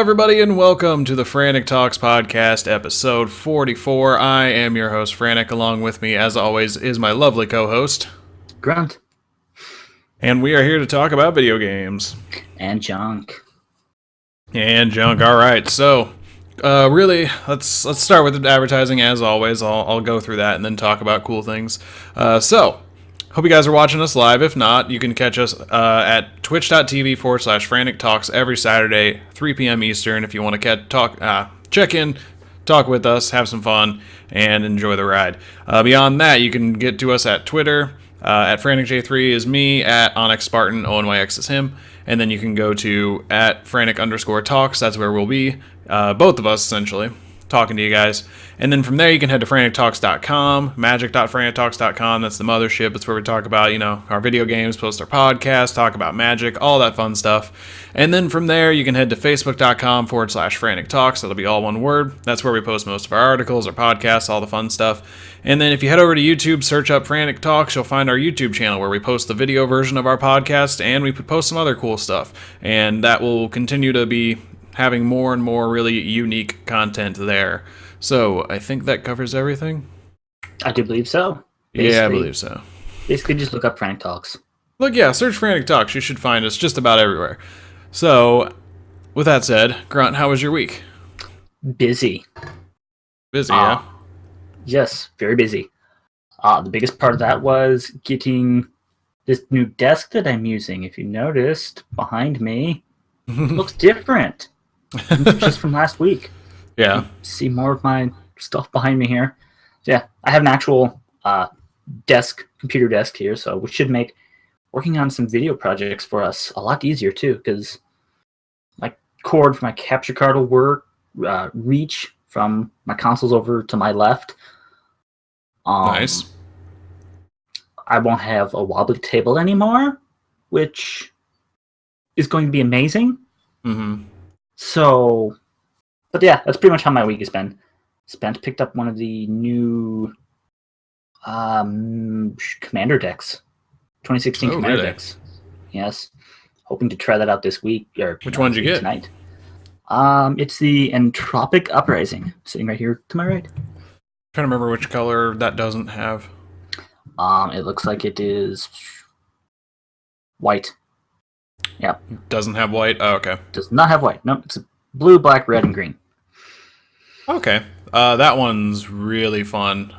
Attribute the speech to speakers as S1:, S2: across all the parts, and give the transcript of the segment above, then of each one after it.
S1: everybody, and welcome to the Frantic Talks podcast, episode 44. I am your host, Frantic. Along with me, as always, is my lovely co-host,
S2: Grunt.
S1: And we are here to talk about video games.
S2: And junk.
S1: All right, so, really, let's start with the advertising, as always. I'll go through that and then talk about cool things. Hope you guys are watching us live. If not, you can catch us at twitch.tv/Frantic Talks every Saturday, 3 p.m. Eastern, if you want to check in, talk with us, have some fun, and enjoy the ride. Beyond that, you can get to us at Twitter. At FranticJ3 is me, at Onyx Spartan, ONYX is him, and then you can go to at Frantic_Talks, that's where we'll be, both of us, essentially, talking to you guys. And then from there, you can head to FranticTalks.com, magic.frantictalks.com. That's the mothership. That's where we talk about, our video games, post our podcast, talk about Magic, all that fun stuff. And then from there, you can head to Facebook.com/Frantic Talks. That'll be all one word. That's where we post most of our articles, our podcasts, all the fun stuff. And then if you head over to YouTube, search up Frantic Talks, you'll find our YouTube channel where we post the video version of our podcast, and we post some other cool stuff. And that will continue to be having more and more really unique content there. So, I think that covers everything?
S2: I do believe so.
S1: Yeah, I believe so.
S2: Basically, just look up Frantic Talks.
S1: Search Frantic Talks. You should find us just about everywhere. So, with that said, Grunt, how was your week?
S2: Busy.
S1: Busy, yeah?
S2: Yes, very busy. The biggest part of that was getting this new desk that I'm using. If you noticed, behind me, looks different. Just from last week.
S1: Yeah.
S2: See more of my stuff behind me here. So yeah, I have an actual computer desk here, so we should make working on some video projects for us a lot easier too, because my cord for my capture card will work, reach from my consoles over to my left.
S1: Nice.
S2: I won't have a wobbly table anymore, which is going to be amazing.
S1: Mm-hmm.
S2: So, but yeah, that's pretty much how my week has been spent. Picked up one of the new Commander decks, 2016 Commander decks. Yes, hoping to try that out this week.
S1: Which one did you get?
S2: Tonight. It's the Entropic Uprising, sitting right here to my right.
S1: Trying to remember which color that doesn't have.
S2: It looks like it is white. Yeah.
S1: Doesn't have white? Oh, okay.
S2: Does not have white. Nope, it's blue, black, red, and green.
S1: Okay. That one's really fun.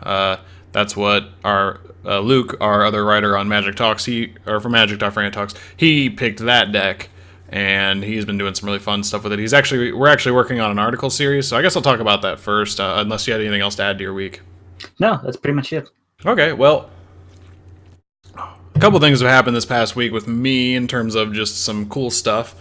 S1: That's what our Luke, our other writer on Magic Talks, for Magic.Frantic Talks, he picked that deck, and he's been doing some really fun stuff with it. We're actually working on an article series, so I guess I'll talk about that first, unless you had anything else to add to your week.
S2: No, that's pretty much it.
S1: Okay, well, a couple things have happened this past week with me in terms of just some cool stuff.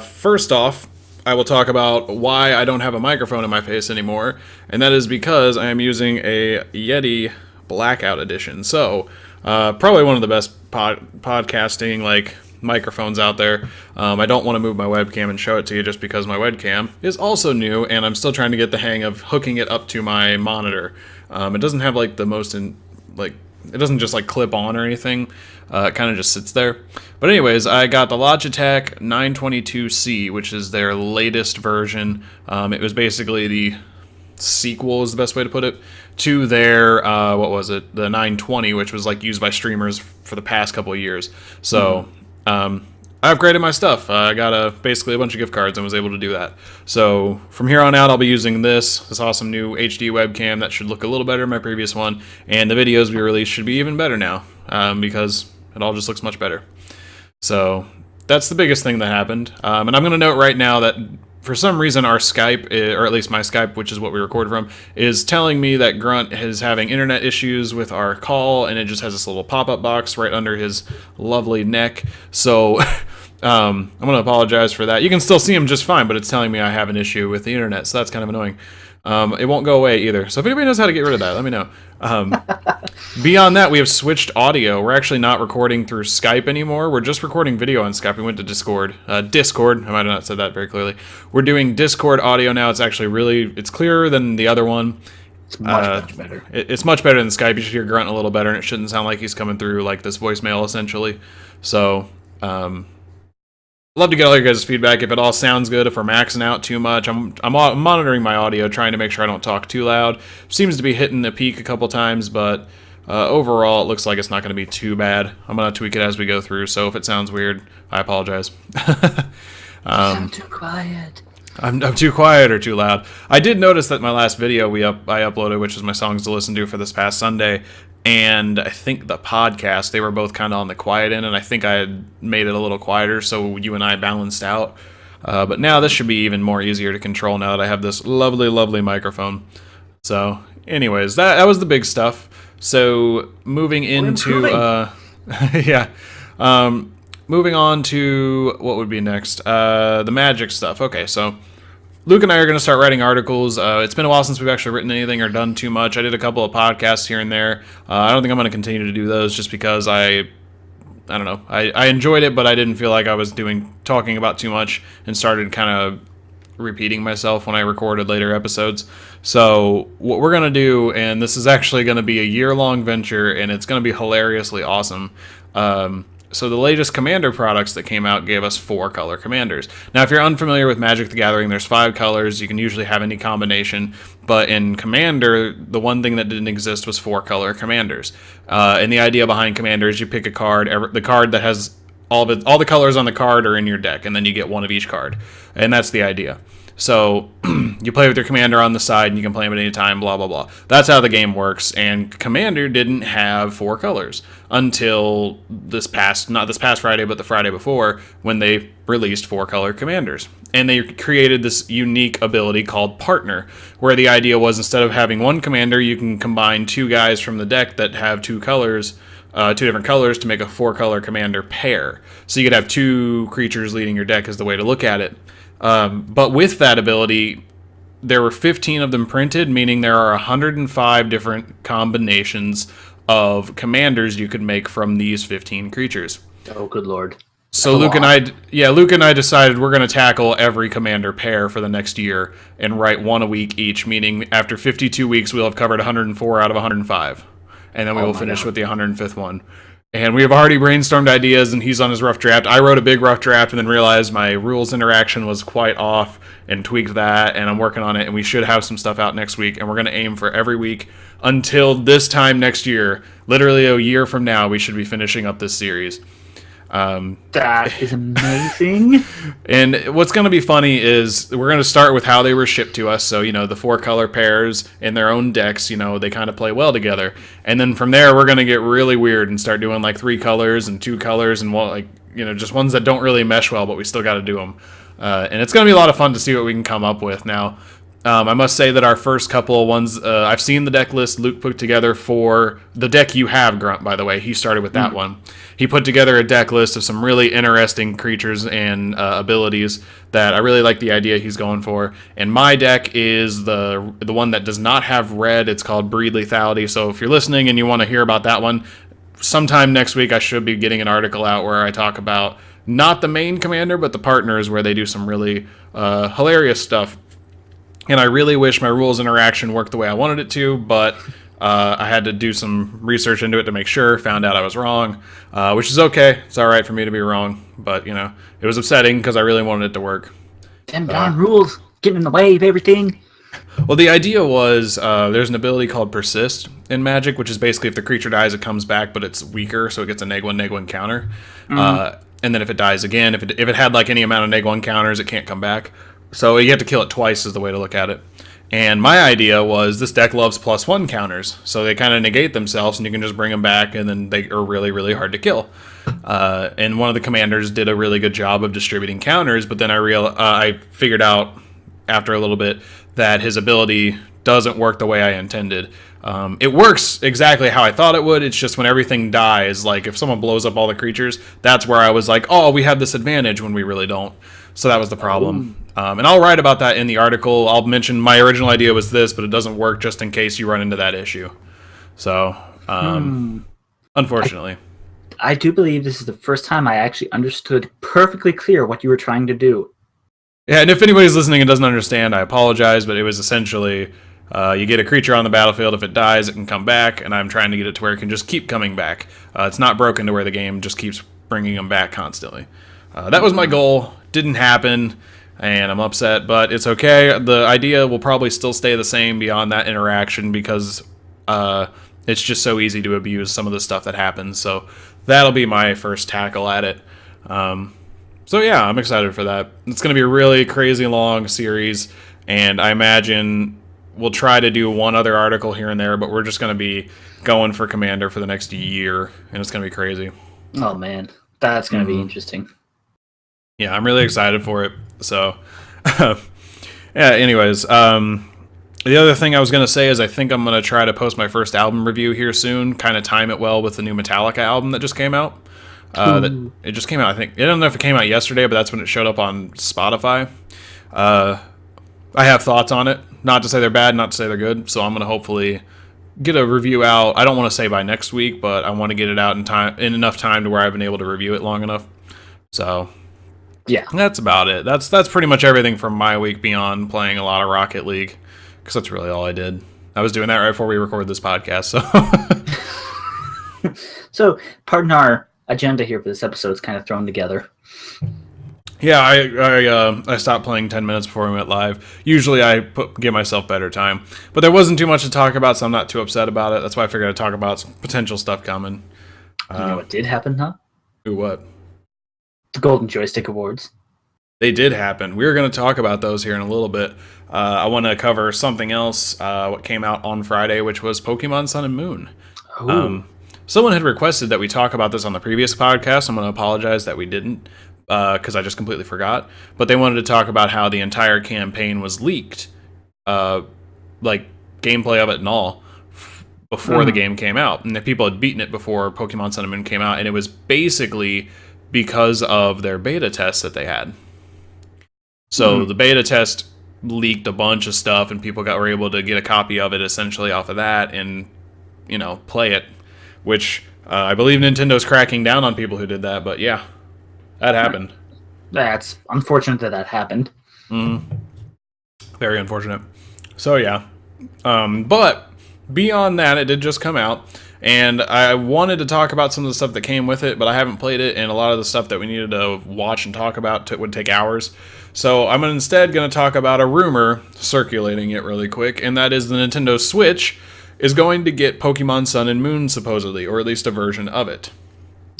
S1: First off, I will talk about why I don't have a microphone in my face anymore, and that is because I am using a Yeti Blackout Edition. So, probably one of the best podcasting microphones out there. I don't want to move my webcam and show it to you just because my webcam is also new, and I'm still trying to get the hang of hooking it up to my monitor. It doesn't have it doesn't just clip on or anything. It kind of just sits there. But anyways, I got the Logitech 922C, which is their latest version. It was basically the sequel, is the best way to put it, to their, the 920, which was used by streamers for the past couple of years. So, I upgraded my stuff. I got basically a bunch of gift cards and was able to do that. So from here on out, I'll be using this awesome new HD webcam that should look a little better than my previous one, and the videos we release should be even better now, because it all just looks much better. So that's the biggest thing that happened. And I'm going to note right now that for some reason our Skype, or at least my Skype, which is what we record from, is telling me that Grunt is having internet issues with our call, and it just has this little pop-up box right under his lovely neck. So I'm going to apologize for that. You can still see him just fine, but it's telling me I have an issue with the internet, so that's kind of annoying. It won't go away either. So if anybody knows how to get rid of that, let me know. Beyond that, we have switched audio. We're actually not recording through Skype anymore. We're just recording video on Skype. We went to Discord. Discord, I might have not said that very clearly. We're doing Discord audio now. It's actually it's clearer than the other one.
S2: It's much better.
S1: It's much better than Skype. You should hear Grunt a little better, and it shouldn't sound like he's coming through this voicemail, essentially. So, love to get all your guys' feedback. If it all sounds good, if we're maxing out too much, I'm monitoring my audio, trying to make sure I don't talk too loud. Seems to be hitting a peak a couple times, but overall, it looks like it's not going to be too bad. I'm going to tweak it as we go through, so if it sounds weird, I apologize.
S2: I'm too quiet.
S1: I'm too quiet or too loud. I did notice that my last video I uploaded, which was my songs to listen to for this past Sunday, and I think the podcast, they were both kind of on the quiet end, and I think I had made it a little quieter, so you and I balanced out. But now this should be even more easier to control now that I have this lovely, lovely microphone. So, anyways, that was the big stuff. So, moving into... yeah. Moving on to what would be next? The magic stuff. Okay, so Luke and I are going to start writing articles. It's been a while since we've actually written anything or done too much. I did a couple of podcasts here and there. I don't think I'm going to continue to do those just because I don't know. I enjoyed it, but I didn't feel like I was talking about too much and started kind of repeating myself when I recorded later episodes. So what we're going to do, and this is actually going to be a year-long venture, and it's going to be hilariously awesome. So the latest Commander products that came out gave us 4-color Commanders. Now, if you're unfamiliar with Magic the Gathering, there's 5 colors. You can usually have any combination. But in Commander, the one thing that didn't exist was 4-color Commanders. And the idea behind Commander is you pick a card. The card that has all the colors on the card are in your deck, and then you get one of each card. And that's the idea. So you play with your commander on the side, and you can play him at any time, blah, blah, blah. That's how the game works, and Commander didn't have 4 colors until not this past Friday, but the Friday before, when they released 4-color Commanders. And they created this unique ability called Partner, where the idea was instead of having one commander, you can combine 2 guys from the deck that have 2 colors, 2 different colors to make a 4-color commander pair. So you could have 2 creatures leading your deck is the way to look at it. But with that ability, there were 15 of them printed, meaning there are 105 different combinations of commanders you could make from these 15 creatures.
S2: Oh, good lord.
S1: So Luke and I decided we're going to tackle every commander pair for the next year and write 1 a week each, meaning after 52 weeks we'll have covered 104 out of 105. And then we will finish with the 105th one. And we have already brainstormed ideas, and he's on his rough draft. I wrote a big rough draft and then realized my rules interaction was quite off and tweaked that, and I'm working on it, and we should have some stuff out next week, and we're going to aim for every week until this time next year. Literally a year from now, we should be finishing up this series.
S2: That is amazing.
S1: And what's going to be funny is we're going to start with how they were shipped to us. So, the 4-color pairs in their own decks, they kind of play well together. And then from there, we're going to get really weird and start doing like 3 colors and 2 colors and just ones that don't really mesh well, but we still got to do them. And it's going to be a lot of fun to see what we can come up with. Now, I must say that our first couple of ones, I've seen the deck list Luke put together for the deck you have, Grunt, by the way. He started with that one. He put together a deck list of some really interesting creatures and abilities that I really like the idea he's going for. And my deck is the one that does not have red. It's called Breed Lethality. So if you're listening and you want to hear about that one, sometime next week I should be getting an article out where I talk about not the main commander, but the partners where they do some really hilarious stuff. And I really wish my rules interaction worked the way I wanted it to, but I had to do some research into it to make sure. Found out I was wrong, which is okay. It's all right for me to be wrong, but it was upsetting because I really wanted it to work.
S2: Damn darn rules getting in the way of everything.
S1: Well, the idea was there's an ability called Persist in Magic, which is basically if the creature dies, it comes back, but it's weaker, so it gets a -1/-1 counter. And then if it dies again, if it had like any amount of -1 counters, it can't come back. So you have to kill it twice is the way to look at it. And my idea was this deck loves +1 counters. So they kind of negate themselves, and you can just bring them back, and then they are really, really hard to kill. And one of the commanders did a really good job of distributing counters, but then I figured out after a little bit that his ability doesn't work the way I intended. It works exactly how I thought it would. It's just when everything dies, like if someone blows up all the creatures, that's where I was like, oh, we have this advantage when we really don't. So that was the problem. And I'll write about that in the article. I'll mention my original idea was this, but it doesn't work just in case you run into that issue. So, unfortunately.
S2: I do believe this is the first time I actually understood perfectly clear what you were trying to do.
S1: Yeah, and if anybody's listening and doesn't understand, I apologize, but it was essentially you get a creature on the battlefield. If it dies, it can come back, and I'm trying to get it to where it can just keep coming back. It's not broken to where the game just keeps bringing them back constantly. That was my goal. Didn't happen, and I'm upset, but it's okay. The idea will probably still stay the same beyond that interaction because it's just so easy to abuse some of the stuff that happens. So that'll be my first tackle at it. So yeah, I'm excited for that. It's going to be a really crazy long series, and I imagine we'll try to do one other article here and there, but we're just going to be going for Commander for the next year, and it's going to be crazy.
S2: Oh man, that's going to be interesting.
S1: Yeah, I'm really excited for it. So, yeah, anyways, the other thing I was going to say is I think I'm going to try to post my first album review here soon, kind of time it well with the new Metallica album that just came out. It just came out, I think. I don't know if it came out yesterday, but that's when it showed up on Spotify. I have thoughts on it. Not to say they're bad, not to say they're good. So I'm going to hopefully get a review out. I don't want to say by next week, but I want to get it out in enough time to where I've been able to review it long enough. So
S2: yeah,
S1: that's about it. That's pretty much everything from my week beyond playing a lot of Rocket League, because that's really all I did. I was doing that right before we recorded this podcast. So,
S2: so pardon our agenda here for this episode is kind of thrown together.
S1: Yeah, I stopped playing 10 minutes before we went live. Usually I give myself better time. But there wasn't too much to talk about, so I'm not too upset about it. That's why I figured I'd talk about some potential stuff coming.
S2: You know what did happen, huh?
S1: Ooh, what?
S2: The Golden Joystiq Awards.
S1: They did happen. We're going to talk about those here in a little bit. I want to cover something else, what came out on Friday, which was Pokemon Sun and Moon. Someone had requested that we talk about this on the previous podcast. I'm going to apologize that we didn't, because I just completely forgot. But they wanted to talk about how the entire campaign was leaked, like gameplay of it and all, before the game came out. And that people had beaten it before Pokemon Sun and Moon came out. And it was basically because of their beta test that they had. So the beta test leaked a bunch of stuff, and people were able to get a copy of it essentially off of that and, play it. Which I believe Nintendo's cracking down on people who did that, but yeah, that happened.
S2: That's unfortunate that happened.
S1: Very unfortunate. So yeah, but beyond that, it did just come out, and I wanted to talk about some of the stuff that came with it, but I haven't played it, and a lot of the stuff that we needed to watch and talk about would take hours. So I'm instead going to talk about a rumor circulating it really quick, and that is the Nintendo Switch is going to get Pokemon Sun and Moon, supposedly, or at least a version of it.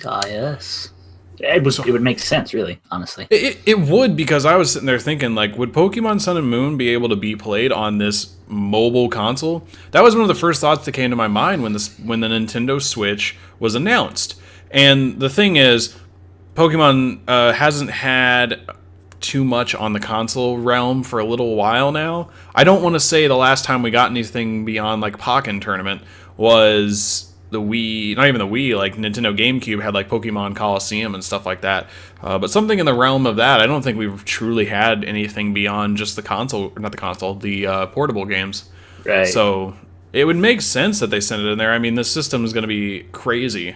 S2: Ah, yes. It would make sense, really, honestly.
S1: It would, because I was sitting there thinking, like, would Pokemon Sun and Moon be able to be played on this mobile console? That was one of the first thoughts that came to my mind when the Nintendo Switch was announced. And the thing is, Pokemon hasn't had too much on the console realm for a little while now. I don't want to say the last time we got anything beyond like Pokken Tournament was the Wii, not even the Wii, like Nintendo GameCube had like Pokemon Coliseum and stuff like that. But something in the realm of that, I don't think we've truly had anything beyond just the console, or not the console, the portable games.
S2: Right.
S1: So it would make sense that they sent it in there. I mean, this system is going to be crazy.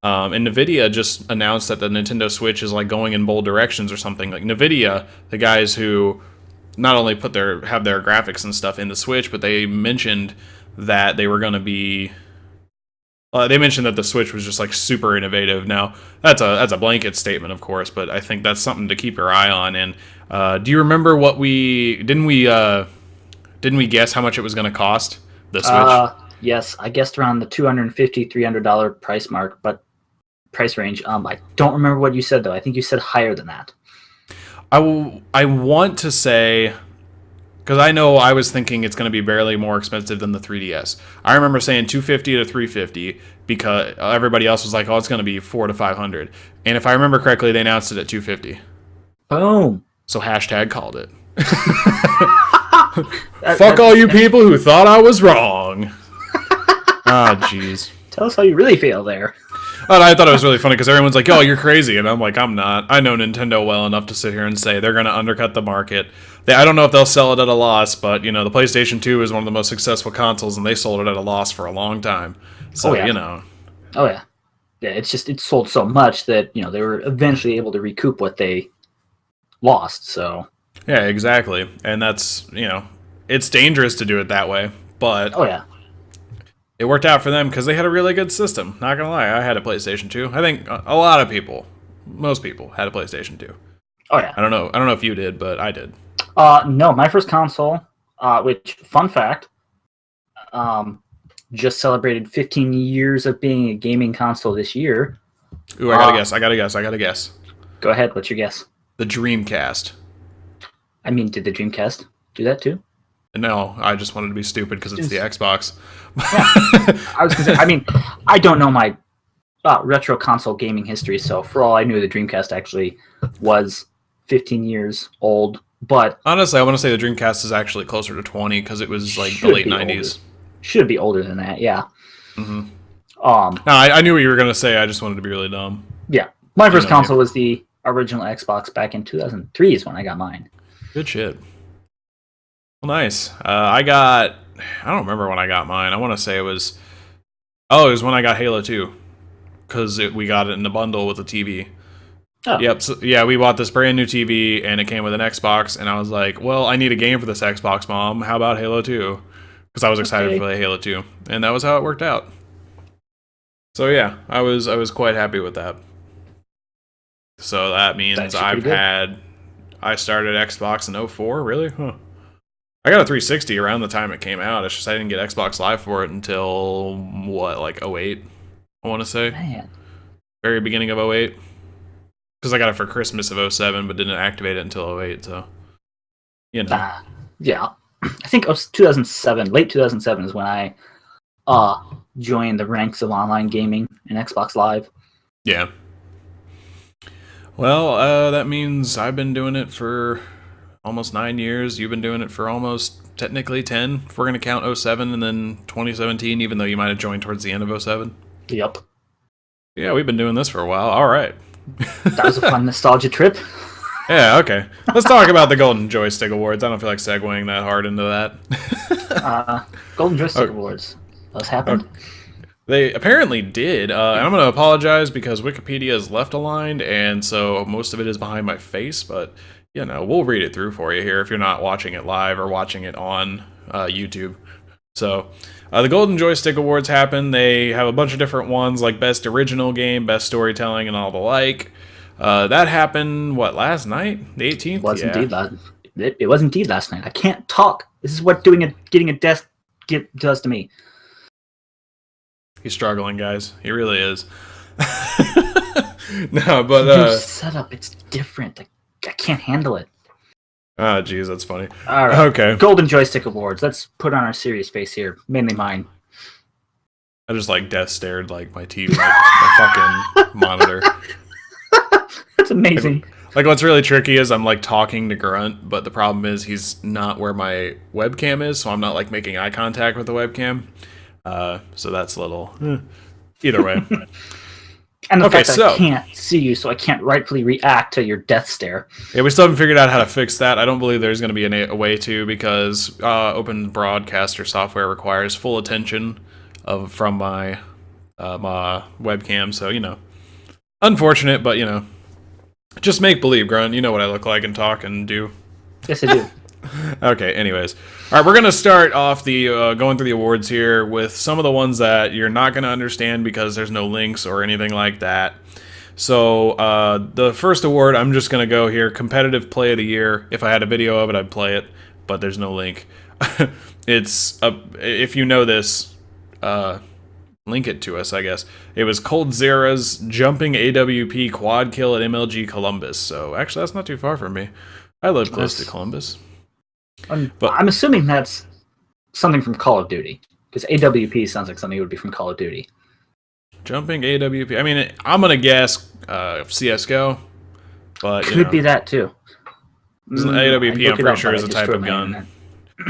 S1: And NVIDIA just announced that the Nintendo Switch is like going in bold directions or something. Like NVIDIA, the guys who not only have their graphics and stuff in the Switch, but they mentioned that they were going to be. They mentioned that the Switch was just like super innovative. Now that's a blanket statement, of course, but I think that's something to keep your eye on. And do you remember what didn't we guess how much it was going to cost, the Switch?
S2: Yes, I guessed around the $250, $300 price range. I don't remember what you said, though. I think you said higher than that.
S1: I want to say, because I know I was thinking it's going to be barely more expensive than the 3DS. I remember saying 250 to 350 because everybody else was like, oh, it's going to be 400 to 500. And if I remember correctly, they announced it at 250.
S2: Boom.
S1: So hashtag called it. Fuck all you people who thought I was wrong. Ah, jeez.
S2: Tell us how you really feel there.
S1: But I thought it was really funny because everyone's like, oh, you're crazy. And I'm like, I'm not. I know Nintendo well enough to sit here and say they're going to undercut the market. I don't know if they'll sell it at a loss, but, the PlayStation 2 is one of the most successful consoles, and they sold it at a loss for a long time. So,
S2: Oh, yeah. Yeah, it sold so much that, they were eventually able to recoup what they lost, so.
S1: Yeah, exactly. And that's, it's dangerous to do it that way, but.
S2: Oh, yeah.
S1: It worked out for them because they had a really good system. Not gonna lie, I had a PlayStation 2. I think a lot of people most people had a PlayStation 2.
S2: Oh yeah.
S1: I don't know if you did, but I did.
S2: No, my first console, which fun fact, just celebrated 15 years of being a gaming console this year.
S1: Ooh, I gotta guess.
S2: Go ahead. What's your guess?
S1: The Dreamcast.
S2: I mean, did the Dreamcast do that too?
S1: No, I just wanted to be stupid because it's the Xbox.
S2: I was gonna say, I mean, I don't know my retro console gaming history, so for all I knew, the Dreamcast actually was 15 years old. But
S1: honestly, I want to say the Dreamcast is actually closer to 20 because it was like the late 90s.
S2: Should be older than that, yeah.
S1: Mm-hmm. No, I knew what you were gonna say. I just wanted to be really dumb.
S2: Yeah, my first console was the original Xbox back in 2003 is when I got mine.
S1: Good shit. Well, nice. I don't remember when I got mine. I want to say it was when I got Halo 2 because we got it in the bundle with the TV.
S2: Oh.
S1: Yep. So, yeah, we bought this brand new TV and it came with an Xbox, and I was like, "Well, I need a game for this Xbox, Mom. How about Halo 2?" Because I was excited for Halo 2, and that was how it worked out. So yeah, I was quite happy with that. So that means I started Xbox in 04, really? Huh. I got a 360 around the time it came out. It's just I didn't get Xbox Live for it until, like 08, I want to say.
S2: Man.
S1: Very beginning of 08. Because I got it for Christmas of 07, but didn't activate it until 08, so, you know.
S2: Yeah. I think it was 2007, late 2007 is when I joined the ranks of online gaming in Xbox Live.
S1: Yeah. Well, that means I've been doing it for almost 9 years. You've been doing it for almost, technically, 10. If we're going to count 07 and then 2017, even though you might have joined towards the end of 07.
S2: Yep.
S1: Yeah, we've been doing this for a while. All right.
S2: That was a fun nostalgia trip.
S1: Yeah, okay. Let's talk about the Golden Joystiq Awards. I don't feel like segueing that hard into that.
S2: Golden Joystiq Awards. Those happened?
S1: Okay. They apparently did. And I'm going to apologize because Wikipedia is left aligned, and so most of it is behind my face, but, you know, we'll read it through for you here if you're not watching it live or watching it on YouTube. So, the Golden Joystiq Awards happen. They have a bunch of different ones, like Best Original Game, Best Storytelling, and all the like. That happened, last night? The 18th?
S2: It was indeed last night. I can't talk. This is what getting a desk does to me.
S1: He's struggling, guys. He really is. No, but...
S2: Your setup, it's different. I can't handle it.
S1: Oh, geez, that's funny.
S2: All right.
S1: Okay.
S2: Golden Joystiq Awards. Let's put on our serious face here. Mainly mine.
S1: I just, death stared, my TV, my fucking monitor.
S2: That's amazing.
S1: What's really tricky is I'm, talking to Grunt, but the problem is he's not where my webcam is, so I'm not, making eye contact with the webcam. So that's a little... Either way.
S2: And the fact that I can't see you, so I can't rightfully react to your death stare.
S1: Yeah, we still haven't figured out how to fix that. I don't believe there's going to be a way to, because Open Broadcaster software requires full attention from my webcam. So, unfortunate, but, just make believe, Grunt. You know what I look like and talk and do.
S2: Yes, I do.
S1: Okay, anyways. All right, we're going to start off the going through the awards here with some of the ones that you're not going to understand because there's no links or anything like that. So the first award, I'm just going to go here, Competitive Play of the Year. If I had a video of it, I'd play it, but there's no link. If you know this, link it to us, I guess. It was Cold Zera's Jumping AWP Quad Kill at MLG Columbus. So actually, that's not too far from me. I live close to Columbus.
S2: But I'm assuming that's something from Call of Duty, because AWP sounds like something that would be from Call of Duty.
S1: Jumping AWP. I mean, I'm gonna guess CS:GO, but
S2: could be that too.
S1: AWP, I'm pretty sure, is a type of gun.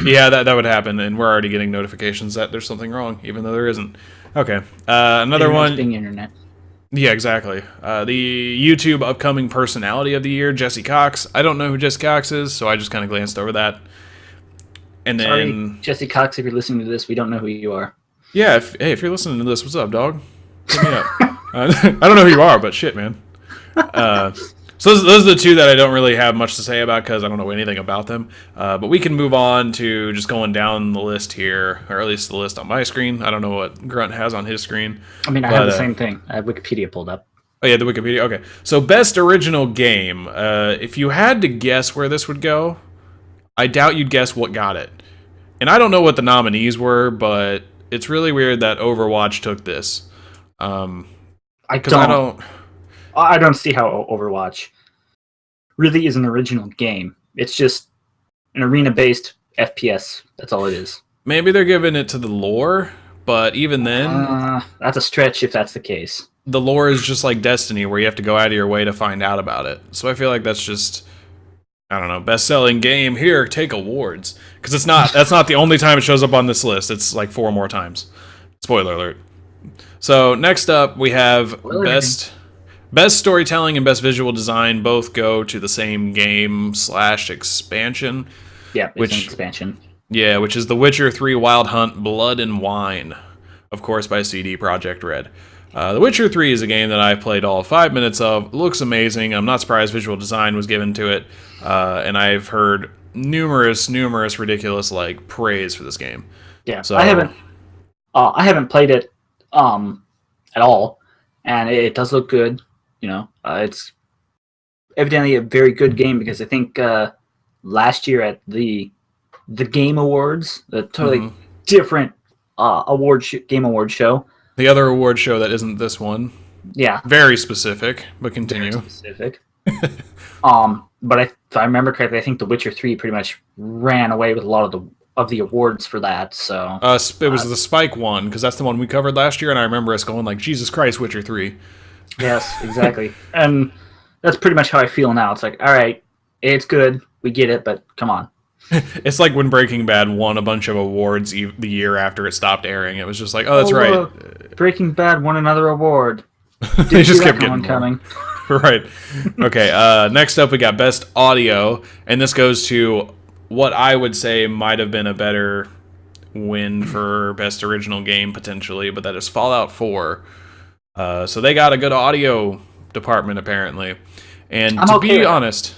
S1: Yeah, that would happen, and we're already getting notifications that there's something wrong, even though there isn't. Okay, another one.
S2: Being internet.
S1: Yeah, exactly. The YouTube upcoming personality of the year, Jesse Cox. I don't know who Jesse Cox is, so I just kind of glanced over that. And then,
S2: sorry, Jesse Cox, if you're listening to this, we don't know who you are.
S1: Yeah, if you're listening to this, what's up, dog? Hit me up. I don't know who you are, but shit, man. So those are the two that I don't really have much to say about because I don't know anything about them. But we can move on to just going down the list here, or at least the list on my screen. I don't know what Grunt has on his screen.
S2: I mean, I have the same thing. I have Wikipedia pulled up.
S1: Oh yeah, the Wikipedia. Okay, so best original game. If you had to guess where this would go, I doubt you'd guess what got it. And I don't know what the nominees were, but it's really weird that Overwatch took this.
S2: I
S1: Because I
S2: don't.
S1: don't.
S2: I don't see how Overwatch really is an original game. It's just an arena-based FPS. That's all it is.
S1: Maybe they're giving it to the lore, but even then,
S2: That's a stretch if that's the case.
S1: the lore is just like Destiny, where you have to go out of your way to find out about it. So I feel like that's just, I don't know, best-selling game. Here, take awards, because it's not. That's not the only time it shows up on this list. It's like 4 more times. Spoiler alert. So next up, we have best storytelling and best visual design. Both go to the same game / expansion.
S2: Yeah, it's an expansion.
S1: Yeah, which is The Witcher 3 Wild Hunt Blood and Wine, of course, by CD Projekt Red. The Witcher 3 is a game that I've played all 5 minutes of. It looks amazing. I'm not surprised visual design was given to it. And I've heard numerous ridiculous praise for this game.
S2: Yeah, so I haven't played it at all, and it does look good. It's evidently a very good game because I think last year at the Game Awards, the totally different game award show.
S1: The other award show that isn't this one.
S2: Yeah.
S1: Very specific, but continue.
S2: Very specific. But if I remember correctly, I think The Witcher 3 pretty much ran away with a lot of the awards for that. So
S1: it was the Spike one, because that's the one we covered last year, and I remember us going like, Jesus Christ, Witcher 3.
S2: Yes, exactly. And that's pretty much how I feel now. It's like, all right, it's good, we get it, but come on.
S1: It's like when Breaking Bad won a bunch of awards the year after it stopped airing. It was just like, oh, that's right.
S2: Look, Breaking Bad won another award.
S1: They just kept getting
S2: coming.
S1: Right. Okay. Next up, we got Best Audio, and this goes to what I would say might have been a better win for Best Original Game potentially, but that is Fallout 4. So they got a good audio department apparently, and to be honest.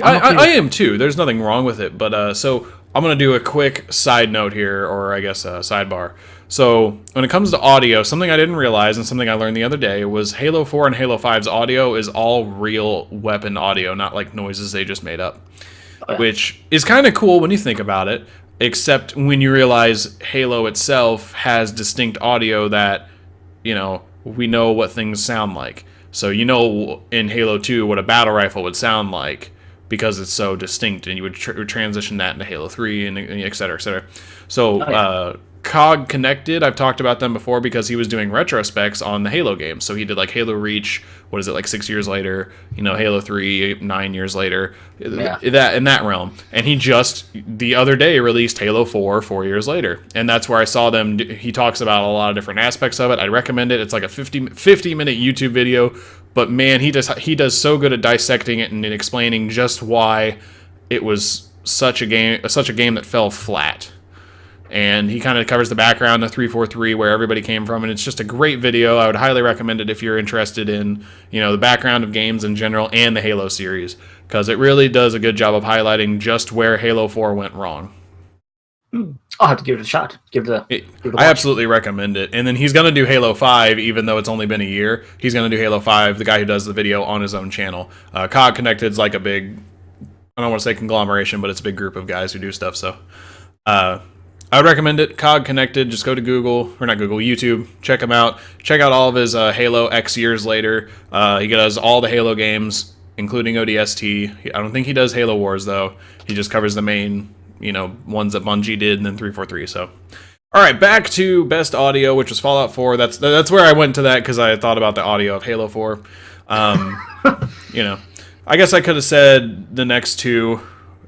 S1: I am too. There's nothing wrong with it, but so I'm gonna do a quick side note here, or I guess a sidebar. So when it comes to audio, something I didn't realize and something I learned the other day was Halo 4 and Halo 5's audio is all real weapon audio, not like noises they just made up, which is kind of cool when you think about it. Except when you realize Halo itself has distinct audio that, we know what things sound like. So in Halo 2 what a battle rifle would sound like, because it's so distinct, and you would transition that into Halo 3 and et cetera, et cetera. So COG Connected, I've talked about them before because he was doing retrospects on the Halo games. So he did like Halo Reach, 6 years later, Halo 3, 9 years later, that in that realm. And he just the other day released Halo 4 years later. And that's where I saw them. He talks about a lot of different aspects of it. I'd recommend it. It's like a 50-minute YouTube video. But man, he does so good at dissecting it and explaining just why it was such a game that fell flat. And he kind of covers the background of 343, where everybody came from, and it's just a great video. I would highly recommend it if you're interested in, the background of games in general and the Halo series, because it really does a good job of highlighting just where Halo 4 went wrong.
S2: I'll have to give it a shot.
S1: I absolutely recommend it. And then he's going to do Halo 5, even though it's only been a year. He's going to do Halo 5, the guy who does the video, on his own channel. COG Connected's like a big, I don't want to say conglomeration, but it's a big group of guys who do stuff. So I would recommend it. COG Connected. Just go to YouTube. Check him out. Check out all of his Halo X years later. He does all the Halo games, including ODST. I don't think he does Halo Wars, though. He just covers the main, ones that Bungie did, and then 343. So, all right, back to Best Audio, which was Fallout 4. That's where I went to that, because I thought about the audio of Halo 4. I guess I could have said the next two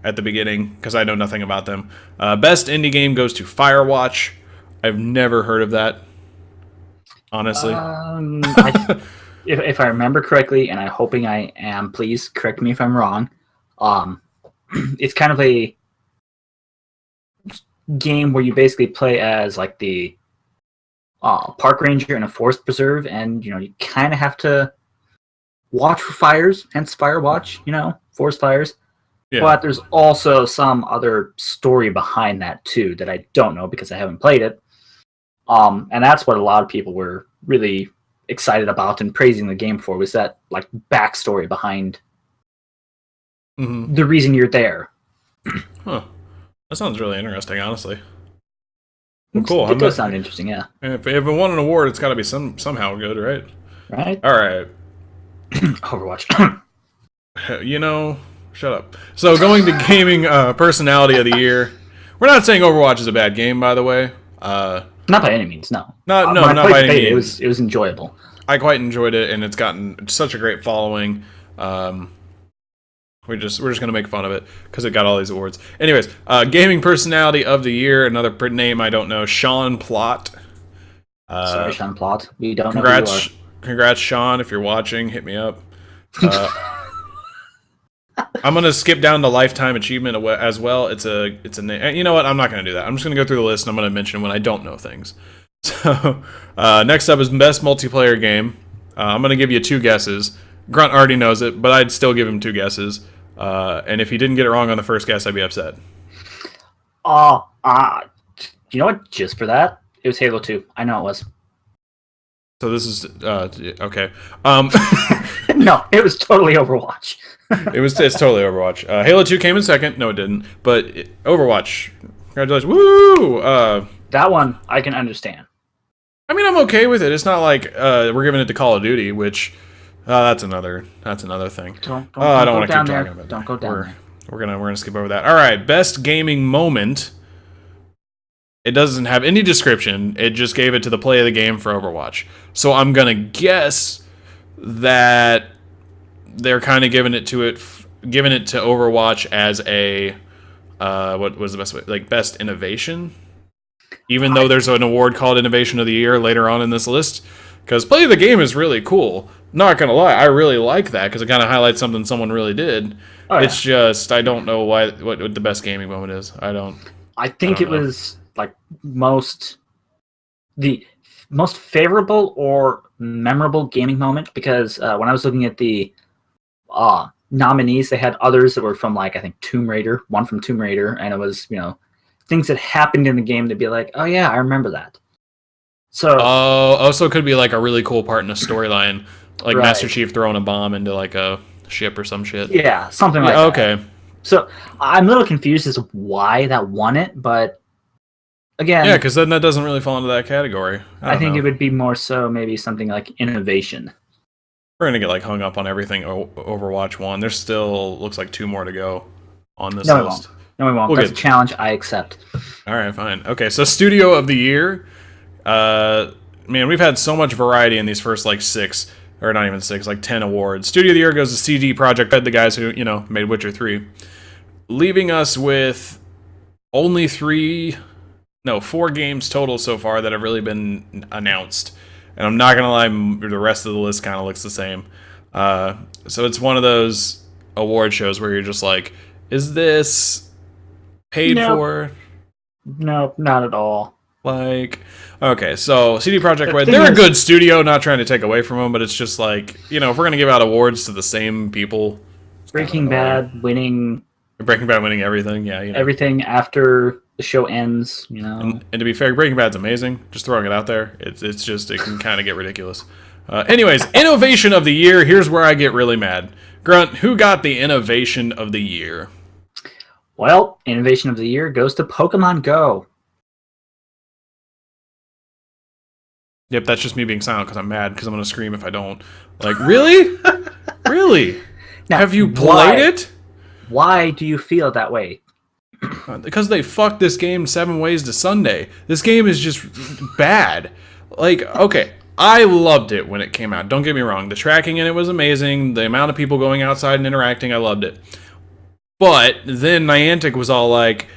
S1: at the beginning, because I know nothing about them. Best indie game goes to Firewatch. I've never heard of that, honestly.
S2: If I remember correctly, and I'm hoping I am, please correct me if I'm wrong. It's kind of a game where you basically play as like the park ranger in a forest preserve, and you kind of have to watch for fires, hence Firewatch. Forest fires. Yeah. But there's also some other story behind that too that I don't know because I haven't played it. And that's what a lot of people were really excited about and praising the game for was that like backstory behind the reason you're there.
S1: Huh. That sounds really interesting, honestly. Well, cool.
S2: It does sound interesting, yeah.
S1: If it won an award, it's got to be somehow good, right?
S2: Right?
S1: All right.
S2: Overwatch.
S1: You know, shut up. So going to gaming personality of the year. We're not saying Overwatch is a bad game, by the way.
S2: Not by any means, no.
S1: Not by any means.
S2: It was enjoyable.
S1: I quite enjoyed it, and it's gotten such a great following. We're just gonna make fun of it because it got all these awards. Anyways, gaming personality of the year. Another name I don't know. Sean Plott.
S2: Sorry, Sean Plott. We don't know who you are.
S1: Congrats, Sean. If you're watching, hit me up. I'm gonna skip down to lifetime achievement as well. It's a name. You know what? I'm not gonna do that. I'm just gonna go through the list and I'm gonna mention when I don't know things. So next up is best multiplayer game. I'm gonna give you 2 guesses. Grunt already knows it, but I'd still give him 2 guesses. And if he didn't get it wrong on the first guess, I'd be upset.
S2: You know what? Just for that, it was Halo 2. I know it was.
S1: So this is okay.
S2: No, it was totally Overwatch.
S1: It's totally Overwatch. Halo 2 came in second. No, it didn't. But Overwatch. Congratulations. Woo!
S2: That one I can understand.
S1: I mean, I'm okay with it. It's not like we're giving it to Call of Duty, which that's another thing. I don't want to keep talking about that.
S2: Don't go down there.
S1: We're gonna skip over that. All right, best gaming moment. It doesn't have any description. It just gave it to the play of the game for Overwatch. So I'm gonna guess that they're kind of giving it to Overwatch as a what was the best way? Like best innovation. Even though there's an award called Innovation of the Year later on in this list, because play of the game is really cool. Not gonna lie, I really like that because it kind of highlights something someone really did. Oh, yeah. It's just I don't know what the best gaming moment is.
S2: I think it was like the most favorable or memorable gaming moment because when I was looking at the nominees, they had others that were from like I think Tomb Raider, one from Tomb Raider, and it was things that happened in the game to be like, oh yeah, I remember that. So
S1: so it could be like a really cool part in a storyline, like right. Master Chief throwing a bomb into like a ship or some shit.
S2: Yeah, something like that.
S1: Okay.
S2: So I'm a little confused as to why that won it, but again,
S1: yeah, because then that doesn't really fall into that category.
S2: I think it would be more so maybe something like innovation.
S1: We're gonna get like hung up on everything Overwatch won. There's still looks like 2 more to go on this list.
S2: No, we won't. That's a challenge I accept.
S1: All right, fine. Okay, so Studio of the Year. Man, we've had so much variety in these first like 6, or not even 6, like 10 awards. Studio of the Year goes to CD Projekt Red, the guys who made Witcher 3, leaving us with only 4 games total so far that have really been announced. And I'm not gonna lie, the rest of the list kind of looks the same. So it's one of those award shows where you're just like, is this paid for?
S2: No, not at all.
S1: Like, okay, so CD Projekt Red, they're a good studio, not trying to take away from them, but it's just like, if we're going to give out awards to the same people.
S2: Breaking Bad winning
S1: everything, yeah.
S2: Everything after the show ends, And
S1: to be fair, Breaking Bad's amazing, just throwing it out there. It's just, it can kind of get ridiculous. Anyways, Innovation of the Year, here's where I get really mad. Grunt, who got the Innovation of the Year?
S2: Well, Innovation of the Year goes to Pokemon Go.
S1: Yep, that's just me being silent because I'm mad because I'm going to scream if I don't. Like, really? Really? Now, have you played it?
S2: Why do you feel that way?
S1: Because they fucked this game 7 ways to Sunday. This game is just bad. Like, okay, I loved it when it came out. Don't get me wrong. The tracking in it was amazing. The amount of people going outside and interacting, I loved it. But then Niantic was all like,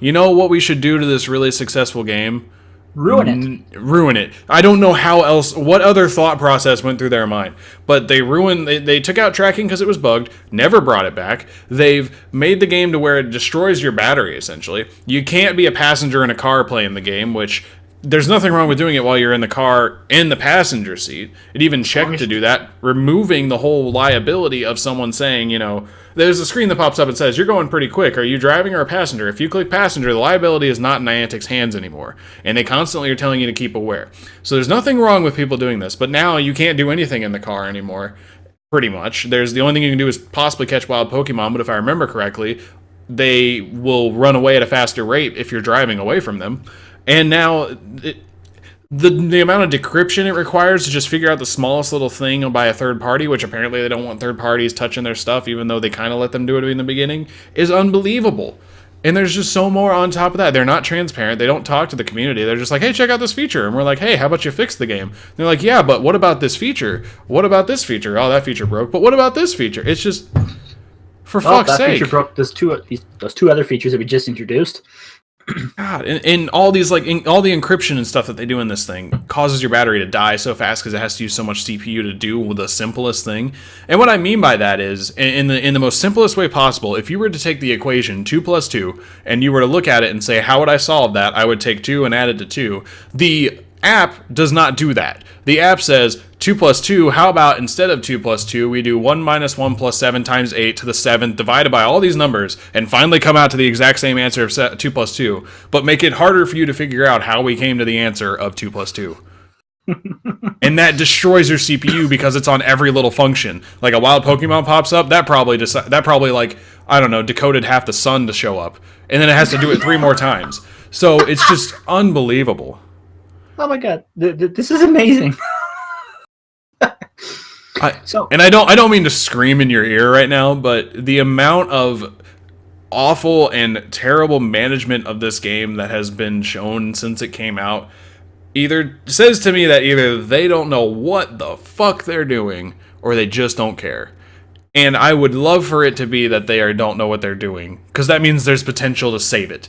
S1: you know what we should do to this really successful game?
S2: Ruin
S1: it. I don't know how else, what other thought process went through their mind. But they took out tracking because it was bugged, never brought it back. They've made the game to where it destroys your battery, essentially. You can't be a passenger in a car playing the game, which there's nothing wrong with doing it while you're in the car in the passenger seat. It even checked to do that, removing the whole liability of someone saying, there's a screen that pops up and says, you're going pretty quick. Are you driving or a passenger? If you click passenger, the liability is not in Niantic's hands anymore. And they constantly are telling you to keep aware. So there's nothing wrong with people doing this. But now you can't do anything in the car anymore, pretty much. The only thing you can do is possibly catch wild Pokemon, but if I remember correctly, they will run away at a faster rate if you're driving away from them. And now, the amount of decryption it requires to just figure out the smallest little thing by a third party, which apparently they don't want third parties touching their stuff, even though they kind of let them do it in the beginning, is unbelievable. And there's just so more on top of that. They're not transparent. They don't talk to the community. They're just like, hey, check out this feature. And we're like, hey, how about you fix the game? And they're like, yeah, but what about this feature? What about this feature? Oh, that feature broke. But what about this feature? It's just, for fuck's sake.
S2: That feature broke those two other features that we just introduced.
S1: God, and all these all the encryption and stuff that they do in this thing causes your battery to die so fast because it has to use so much CPU to do the simplest thing. And what I mean by that is, in the most simplest way possible, if you were to take the equation 2 plus 2 and you were to look at it and say, how would I solve that? I would take 2 and add it to 2. The app does not do that. The app says 2 plus 2, how about instead of 2 plus 2, we do 1 minus 1 plus 7 times 8 to the 7th divided by all these numbers and finally come out to the exact same answer of 2 plus 2, but make it harder for you to figure out how we came to the answer of 2 plus 2. And that destroys your CPU because it's on every little function. Like a wild Pokemon pops up, that probably I don't know, decoded half the sun to show up. And then it has to do it 3 more times. So it's just unbelievable.
S2: Oh my god, this is amazing.
S1: I don't mean to scream in your ear right now, but the amount of awful and terrible management of this game that has been shown since it came out either says to me that either they don't know what the fuck they're doing or they just don't care. And I would love for it to be that they don't know what they're doing, because that means there's potential to save it.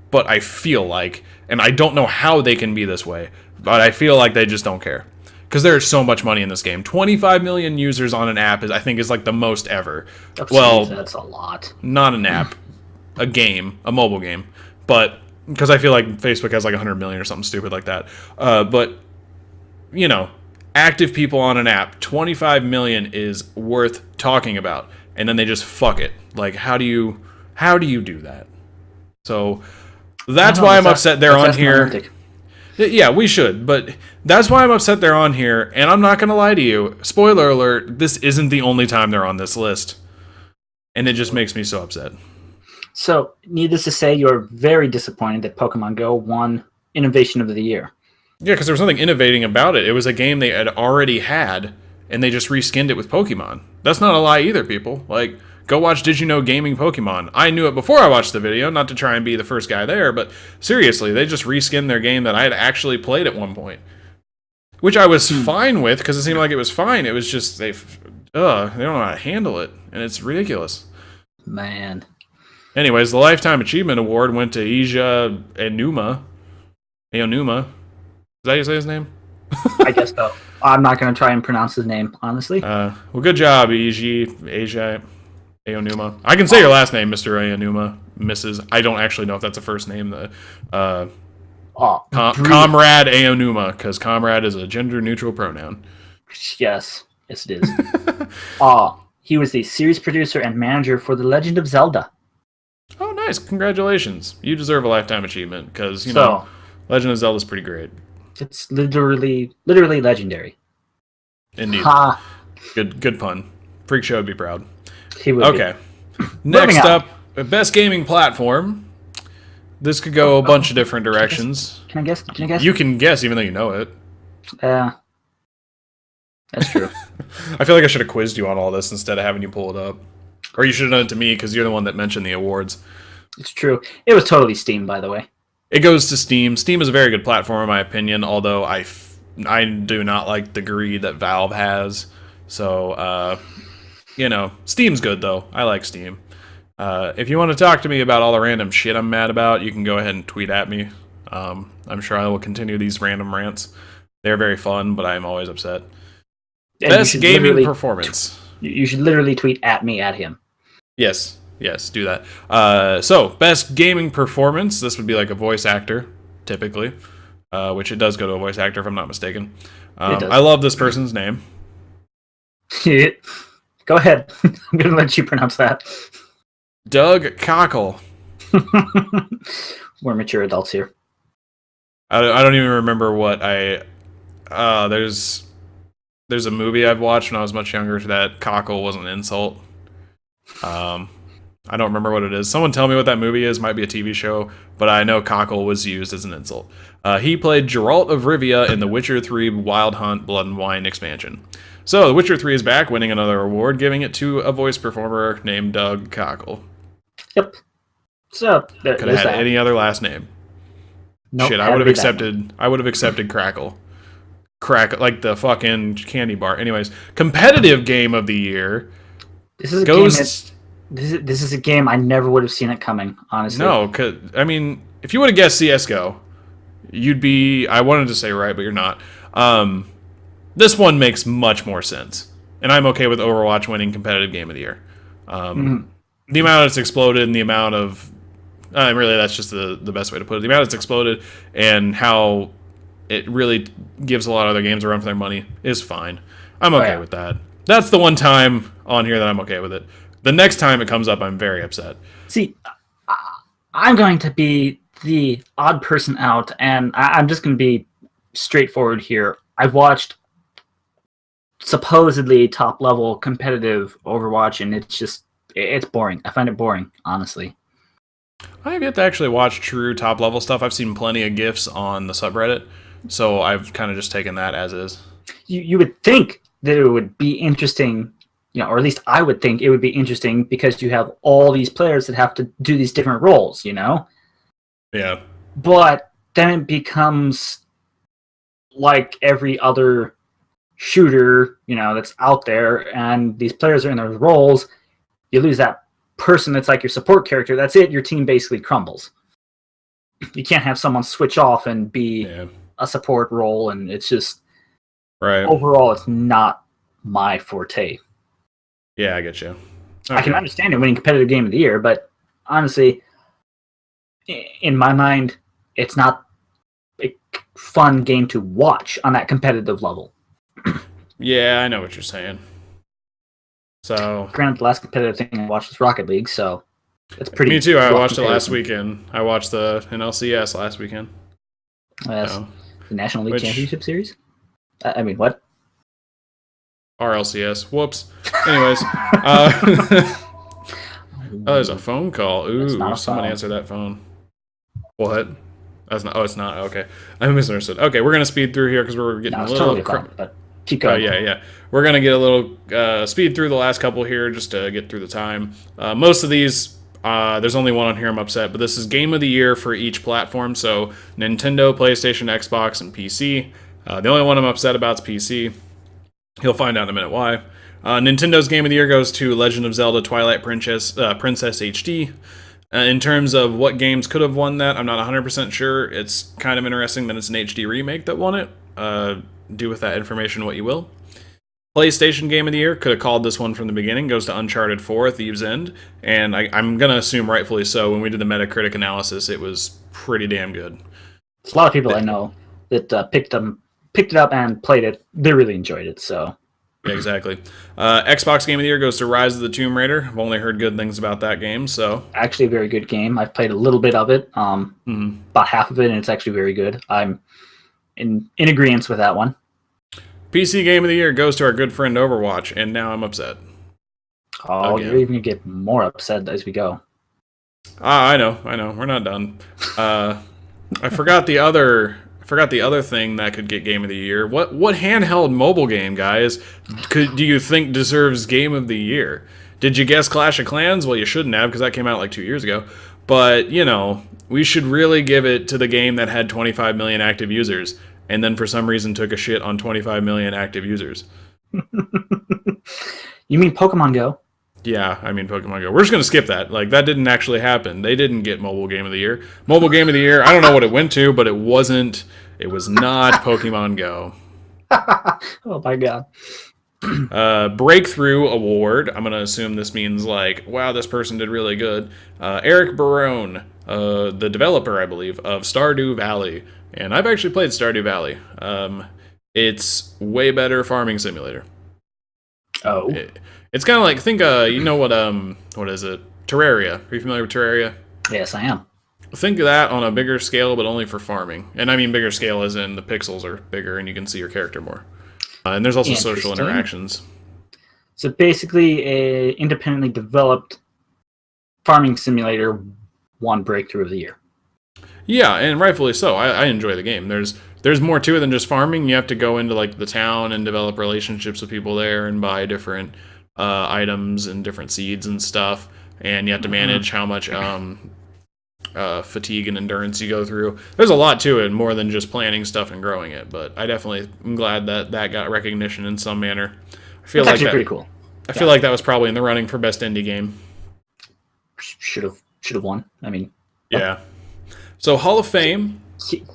S1: But I feel like, and I don't know how they can be this way, but I feel like they just don't care. Because there's so much money in this game. 25 million users on an app I think is like the most ever.
S2: Well, that's a lot.
S1: Not an app, a mobile game. But because I feel like Facebook has like 100 million or something stupid like that. But active people on an app, 25 million is worth talking about. And then they just fuck it. Like, how do you do that? So that's why I'm upset they're on here.
S2: Romantic.
S1: Yeah, we should, but that's why I'm upset they're on here, and I'm not going to lie to you. Spoiler alert, this isn't the only time they're on this list. And it just makes me so upset.
S2: So, needless to say, you're very disappointed that Pokemon Go won Innovation of the Year.
S1: Yeah, because there was nothing innovating about it. It was a game they had already had, and they just reskinned it with Pokemon. That's not a lie either, people. Like, go watch Did You Know Gaming Pokemon. I knew it before I watched the video, not to try and be the first guy there, but seriously, they just reskinned their game that I had actually played at one point. Which I was fine with, because it seemed like it was fine. It was just, they don't know how to handle it, and it's ridiculous.
S2: Man.
S1: Anyways, the Lifetime Achievement Award went to Ija Aonuma. Is that how you say his name?
S2: I guess so. I'm not going to try and pronounce his name, honestly.
S1: Well, good job, Ija Aonuma. I can say your last name, Mr. Aonuma, Mrs. I don't actually know if that's a first name. Comrade Aonuma, because comrade is a gender-neutral pronoun.
S2: Yes, it is. He was the series producer and manager for The Legend of Zelda.
S1: Oh, nice. Congratulations. You deserve a Lifetime Achievement, because, Legend of Zelda is pretty great.
S2: It's literally legendary.
S1: Indeed. Good pun. Freak Show would be proud.
S2: He would.
S1: Okay. Next up, best gaming platform. This could go a bunch of different directions.
S2: Can I guess?
S1: You can guess, even though you know it.
S2: That's true.
S1: I feel like I should have quizzed you on all this instead of having you pull it up. Or you should have done it to me, because you're the one that mentioned the awards.
S2: It's true. It was totally Steam, by the way.
S1: It goes to Steam. Steam is a very good platform, in my opinion, although I do not like the greed that Valve has. So, Steam's good, though. I like Steam. If you want to talk to me about all the random shit I'm mad about, you can go ahead and tweet at me. I'm sure I will continue these random rants. They're very fun, but I'm always upset.
S2: And
S1: best gaming performance.
S2: You should literally tweet at me, at him.
S1: Yes, do that. So, best gaming performance. This would be like a voice actor, typically. which it does go to a voice actor if I'm not mistaken.
S2: It does.
S1: I love this person's name.
S2: Go ahead. I'm going to let you pronounce that.
S1: Doug Cockle.
S2: We're mature adults here.
S1: I don't even remember what there's a movie I've watched when I was much younger that cockle was an insult. I don't remember what it is. Someone tell me what that movie is. Might be a TV show, but I know cockle was used as an insult. He played Geralt of Rivia in The Witcher 3 Wild Hunt Blood and Wine expansion. So The Witcher 3 is back, winning another award, giving it to a voice performer named Doug Cockle.
S2: Yep. So
S1: could have had any other last name.
S2: Nope,
S1: shit, I would have accepted. I would have accepted Crackle. Crack like the fucking candy bar. Anyways, competitive game of the year.
S2: This is a game. This is a game I never would have seen it coming. Honestly,
S1: no. I mean, if you would have guessed CS:GO, you'd be. I wanted to say right, but you're not. This one makes much more sense, and I'm okay with Overwatch winning competitive game of the year. The amount it's exploded and the amount of really, that's just the best way to put it. The amount it's exploded and how it really gives a lot of other games a run for their money is fine. I'm okay with that. That's the one time on here that I'm okay with it. The next time it comes up, I'm very upset.
S2: See, I'm going to be the odd person out, and I'm just going to be straightforward here. I've watched supposedly top-level competitive Overwatch, and it's boring. I find it boring, honestly.
S1: I have yet to actually watch true top-level stuff. I've seen plenty of GIFs on the subreddit, so I've kind of just taken that as is.
S2: You would think that it would be interesting, or at least I would think it would be interesting because you have all these players that have to do these different roles,
S1: Yeah.
S2: But then it becomes like every other shooter, that's out there, and these players are in those roles. You lose that person that's like your support character. That's it. Your team basically crumbles. You can't have someone switch off and be a support role, and it's just overall, it's not my forte.
S1: Yeah, I get you. Okay.
S2: I can understand it winning competitive game of the year, but honestly, in my mind, it's not a fun game to watch on that competitive level.
S1: Yeah, I know what you're saying. So,
S2: granted, the last competitive thing I watched was Rocket League, so it's pretty.
S1: Me too. I watched it last weekend. I watched the NLCS last weekend.
S2: The National League Championship Series. I mean, what?
S1: RLCS. Whoops. Anyways, there's a phone call. Ooh, someone answer that phone. What? That's not. Oh, it's not. Okay, I misunderstood. Okay, we're gonna speed through here because we're getting a little.
S2: Totally fine, but keep going.
S1: Yeah. We're gonna get a little speed through the last couple here just to get through the time. Most of these, there's only one on here I'm upset, but this is game of the year for each platform. So Nintendo, PlayStation, Xbox, and PC. The only one I'm upset about is PC. You'll find out in a minute why. Nintendo's game of the year goes to Legend of Zelda Twilight Princess HD. In terms of what games could have won that, I'm not 100% sure. It's kind of interesting that it's an HD remake that won it. Do with that information what you will. PlayStation Game of the Year, could have called this one from the beginning, goes to Uncharted 4, Thieves' End. And I'm going to assume rightfully so. When we did the Metacritic analysis, it was pretty damn good.
S2: There's a lot of people I know that picked it up and played it. They really enjoyed it, so...
S1: Yeah, exactly. Xbox Game of the Year goes to Rise of the Tomb Raider. I've only heard good things about that game, so...
S2: Actually a very good game. I've played a little bit of it, about half of it, and it's actually very good. I'm in agreement with that one.
S1: PC Game of the Year goes to our good friend Overwatch, and now I'm upset.
S2: Oh, you're even going to get more upset as we go.
S1: I know. We're not done. I forgot the other thing that could get Game of the Year. What handheld mobile game, guys, do you think deserves Game of the Year? Did you guess Clash of Clans? Well, you shouldn't have, because that came out like 2 years ago. But, we should really give it to the game that had 25 million active users, and then for some reason took a shit on 25 million active users.
S2: You mean Pokemon Go?
S1: Yeah, I mean Pokemon Go. We're just going to skip that. Like, that didn't actually happen. They didn't get Mobile Game of the Year. Mobile Game of the Year, I don't know what it went to, but it was not Pokemon Go.
S2: Oh my god.
S1: Breakthrough Award. I'm going to assume this means like, wow, this person did really good. Eric Barone. the developer, I believe, of Stardew Valley. And I've actually played Stardew Valley. It's way better farming simulator.
S2: Oh,
S1: It's kind of like, think, you know what is it? Terraria. Are you familiar with Terraria?
S2: yes, I am.
S1: Think of that on a bigger scale, but only for farming. And I mean bigger scale as in the pixels are bigger and you can see your character more. And there's also social interactions.
S2: So basically, a independently developed farming simulator won breakthrough of the year.
S1: Yeah, and rightfully so. I enjoy the game. There's more to it than just farming. You have to go into like the town and develop relationships with people there and buy different items and different seeds and stuff. And you have to manage how much fatigue and endurance you go through. There's a lot to it, more than just planting stuff and growing it. But I definitely am glad that that got recognition in some manner. I feel
S2: It's
S1: like
S2: actually
S1: that,
S2: pretty cool.
S1: I feel like that was probably in the running for best indie game.
S2: Should have won. I mean,
S1: Yeah. So Hall of Fame.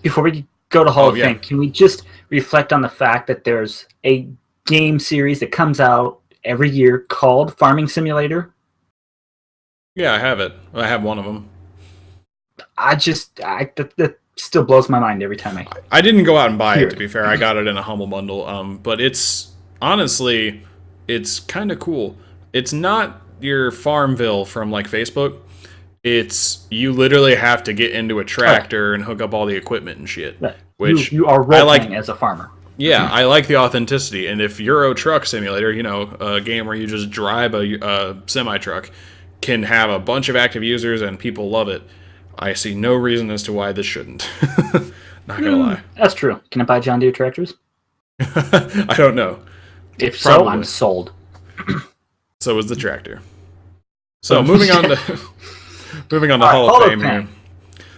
S2: before we go to Hall of Fame, can we just reflect on the fact that there's a game series that comes out every year called Farming Simulator?
S1: Yeah, I have it. I have one of them.
S2: That still blows my mind every time
S1: I didn't go out and buy it, to be fair. I got it in a humble bundle. But it's honestly, it's kind of cool. It's not your Farmville from like Facebook. It's you literally have to get into a tractor and hook up all the equipment and shit.
S2: Yeah.
S1: Which
S2: you are role playing as a farmer.
S1: Yeah, I like the authenticity. And if Euro Truck Simulator, you know, a game where you just drive a semi truck, can have a bunch of active users and people love it, I see no reason as to why this shouldn't. Not gonna lie.
S2: That's true. Can I buy John Deere tractors?
S1: I don't know.
S2: If so, I'm sold.
S1: So is the tractor. So moving on to Hall of Fame here.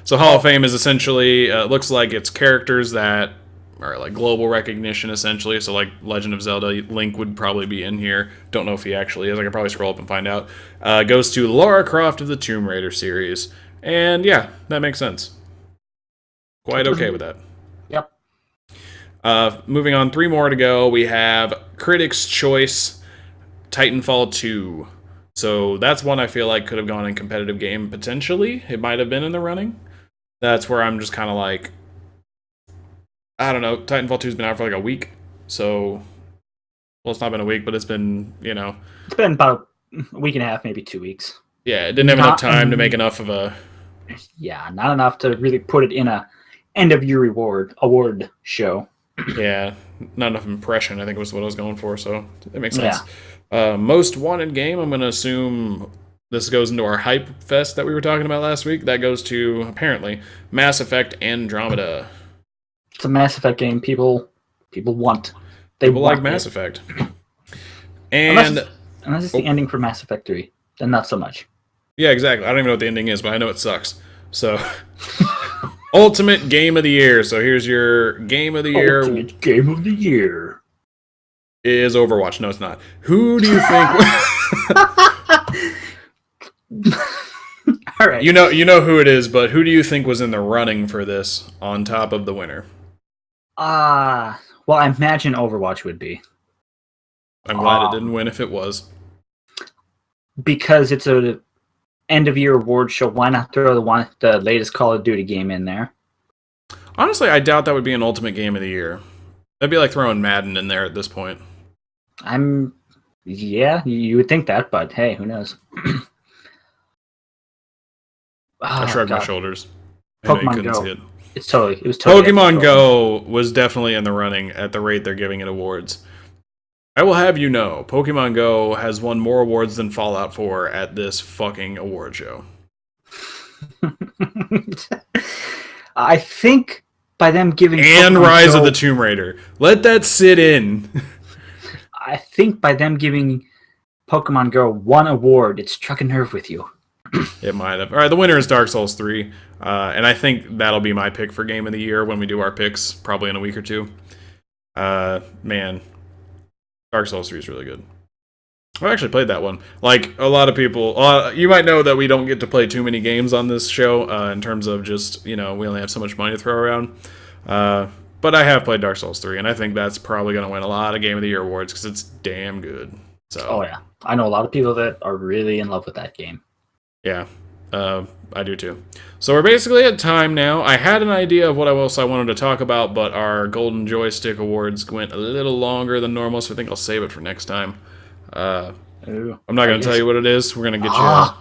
S1: So Hall of Fame is essentially looks like it's characters that are like global recognition essentially. So like Legend of Zelda, Link would probably be in here. Don't know if he actually is. I could probably scroll up and find out. Goes to Lara Croft of the Tomb Raider series. And yeah, that makes sense. Quite okay with that.
S2: Yep.
S1: Moving on, 3 more to go. We have Critics' Choice, Titanfall 2. So that's one I feel like could have gone in competitive game potentially. It might have been in the running. That's where I'm just kind of like, I don't know. Titanfall 2's been out for like a week. So, well, it's not been a week, but it's been, you know.
S2: It's been about a week and a half, maybe 2 weeks.
S1: Yeah, it didn't have enough time to make enough of a...
S2: Yeah, not enough to really put it in a end-of-year award show.
S1: Yeah, not enough impression, I think was what I was going for, so that makes sense. Yeah. Most wanted game, I'm going to assume this goes into our hype fest that we were talking about last week. That goes to, apparently, Mass Effect Andromeda.
S2: It's a Mass Effect game people want.
S1: People like Mass Effect. And
S2: unless it's the ending for Mass Effect 3, then not so much.
S1: Yeah, exactly. I don't even know what the ending is, but I know it sucks. So, Ultimate Game of the Year. So here's your Game of the Year.
S2: Ultimate Game of the Year
S1: is Overwatch. No, it's not. Who do you think?
S2: All right.
S1: You know who it is, but who do you think was in the running for this on top of the winner?
S2: Well, I imagine Overwatch would be.
S1: I'm glad it didn't win if it was.
S2: Because it's a end-of-year award show, why not throw the latest Call of Duty game in there?
S1: Honestly, I doubt that would be an Ultimate Game of the Year. That'd be like throwing Madden in there at this point.
S2: Yeah, you would think that, but hey, who knows?
S1: I shrugged my shoulders.
S2: Pokemon Go. It was totally
S1: Pokemon Go was definitely in the running at the rate they're giving it awards. I will have you know, Pokemon Go has won more awards than Fallout 4 at this fucking award show.
S2: I think by them giving
S1: and Pokemon Rise Go, of the Tomb Raider. Let that sit in.
S2: I think by them giving Pokemon Go one award, it struck a nerve with you.
S1: It might have. All right, the winner is Dark Souls 3. And I think that'll be my pick for Game of the Year when we do our picks, probably in a week or two. Man, Dark Souls 3 is really good. I actually played that one. Like, a lot of people... you might know that we don't get to play too many games on this show in terms of just, we only have so much money to throw around. But I have played Dark Souls 3, and I think that's probably going to win a lot of Game of the Year awards because it's damn good. So.
S2: Oh, yeah. I know a lot of people that are really in love with that game.
S1: Yeah. I I do too. So we're basically at time now. I had an idea of what else I wanted to talk about, but our Golden Joystiq Awards went a little longer than normal, so I think I'll save it for next time. I'm not going to tell you what it is. We're going to get you...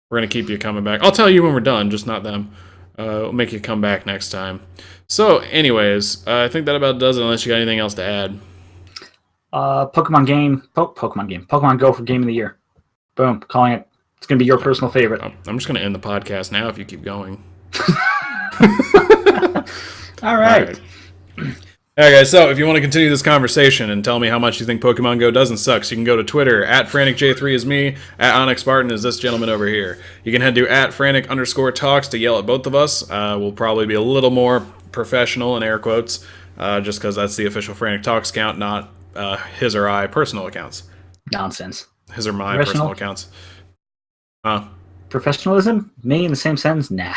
S1: We're going to keep you coming back. I'll tell you when we're done, just not them. We'll make you come back next time. So, anyways, I think that about does it, unless you got anything else to add.
S2: Pokemon Go for Game of the Year. Boom, calling it. It's going to be your personal favorite.
S1: I'm just going to end the podcast now if you keep going.
S2: All right.
S1: All right, guys, so if you want to continue this conversation and tell me how much you think Pokemon Go doesn't suck, so you can go to Twitter, @FranticJ3 is me, @OnyxBarton is this gentleman over here. You can head to @Frantic_Talks to yell at both of us. We'll probably be a little more professional, in air quotes, just because that's the official Frantic Talks account, not his or I personal accounts.
S2: Nonsense.
S1: His or my personal accounts.
S2: Professionalism? Me in the same sentence? Nah.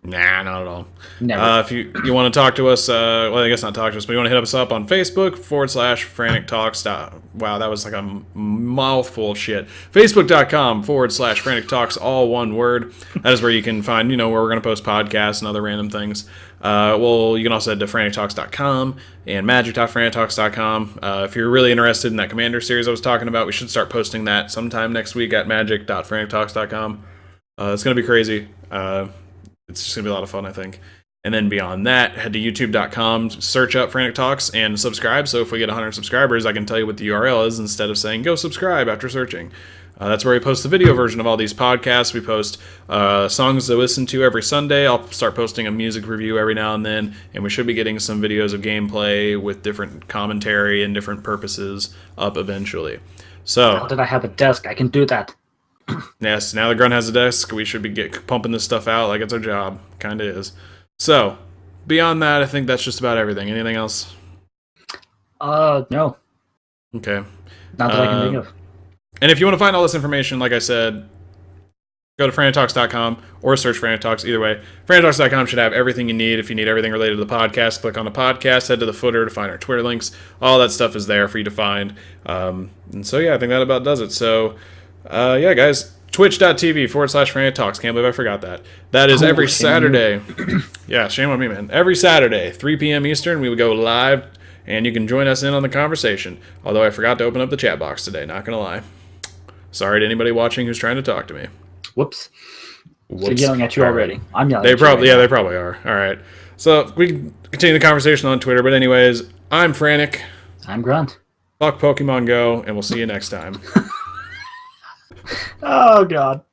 S1: Nah, not at all.
S2: Never.
S1: If you want to talk to us, well, I guess not talk to us, but you want to hit us up on Facebook, /Frantic Talks. Wow, that was like a mouthful of shit. Facebook.com /Frantic Talks, all one word. That is where you can find, where we're going to post podcasts and other random things. Well, you can also head to frantictalks.com and magic.frantictalks.com. If you're really interested in that Commander series I was talking about, we should start posting that sometime next week at magic.frantictalks.com. It's going to be crazy. It's just going to be a lot of fun, I think. And then beyond that, head to youtube.com, search up Frantic Talks, and subscribe. So if we get 100 subscribers, I can tell you what the URL is instead of saying, go subscribe after searching. That's where we post the video version of all these podcasts. We post songs to listen to every Sunday. I'll start posting a music review every now and then. And we should be getting some videos of gameplay with different commentary and different purposes up eventually. So,
S2: now that I have a desk, I can do that.
S1: Yes, now that Grunt has a desk, we should be pumping this stuff out like it's our job. Kind of is. So, beyond that, I think that's just about everything. Anything else?
S2: No.
S1: Okay.
S2: Not that I can think of.
S1: And if you want to find all this information, like I said, go to frantictalks.com or search Frantic Talks. Either way, frantictalks.com should have everything you need. If you need everything related to the podcast, click on the podcast, head to the footer to find our Twitter links. All that stuff is there for you to find. And so, yeah, I think that about does it. So, yeah, guys, twitch.tv /Frantic Talks. Can't believe I forgot that. That is every Saturday. Yeah, shame on me, man. Every Saturday, 3 p.m. Eastern, we would go live, and you can join us in on the conversation. Although I forgot to open up the chat box today, not going to lie. Sorry to anybody watching who's trying to talk to me.
S2: Whoops. They're yelling at you already. I'm yelling
S1: at
S2: you right
S1: now. They probably are. All right. So we can continue the conversation on Twitter. But anyways, I'm Frantic.
S2: I'm Grunt.
S1: Fuck Pokemon Go, and we'll see you next time.
S2: Oh, God.